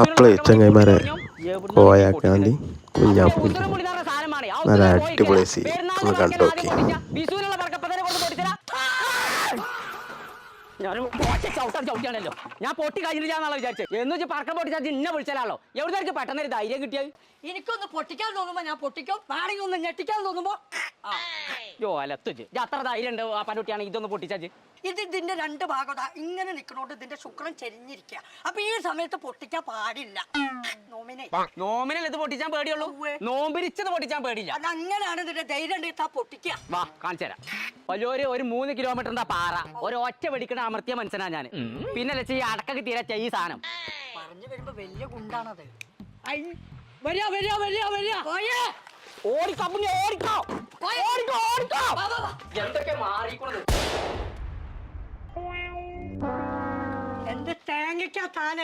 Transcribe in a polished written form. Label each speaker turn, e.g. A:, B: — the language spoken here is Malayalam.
A: അപ്പളേ ചങ്ങായിമാരെ കോയാക്കാണ്ടി കുഞ്ഞാപ്പൂരി നല്ല അടിപൊളി സീൻ ഒന്ന് കണ്ടു നോക്കി.
B: ചവിട്ടിയാണല്ലോ ഞാൻ പൊട്ടി കഴിഞ്ഞില്ലാന്നാണ് വിചാരിച്ചത്. എന്ന് വെച്ച് പറക്കം പൊട്ടിച്ചാൽ ഇന്നെ വിളിച്ചാലോ എവിടെ പെട്ടെന്ന് ധൈര്യം കിട്ടിയത്.
C: എനിക്കൊന്ന് പൊട്ടിക്കാൻ തോന്നുമ്പോ ഞാൻ പൊട്ടിക്കും, വേണമെങ്കിൽ ഒന്ന് ഞെട്ടിക്കാൻ തോന്നുമ്പോ
B: അത്ര ധൈര്യം ഉണ്ട് ആ പനുട്ടിയാണ് ഇതൊന്ന് പൊട്ടിച്ചാച്ച്.
C: ഇതിന്റെ രണ്ട് ഭാഗം ഇങ്ങനെ നിൽക്കണോണ്ട് ഇതിന്റെ ശുക്രൻ ചെരിഞ്ഞിരിക്കുക. അപ്പൊ ഈ സമയത്ത് പൊട്ടിക്കാൻ പാടില്ല.
B: നോമിനൽ ഇത് പൊട്ടിച്ചാൻ പേടിയുള്ളൂ, നോമ്പിരിച്ചത് പൊട്ടിച്ചാൻ പേടില്ല.
C: അതങ്ങനെയാണ് ഇതിന്റെ ധൈര്യം ഉണ്ടെങ്കിൽ പൊട്ടിക്കുക.
B: വാ കാണിച്ചു തരാം. വലിയൊരു 3 കിലോമീറ്ററിന്റെ പാറ ഒരു ഒറ്റ വെടിക്കണ അമർത്തിയ മനസ്സിനാ ഞാൻ. പിന്നെ ഈ അടക്കൊക്കെ തീരെ ഈ സാധനം
C: പറഞ്ഞു വരുമ്പോ വലിയ ഗുണ്ടാണത്. എന്ത് തേങ്ങയ്ക്കാ താൻ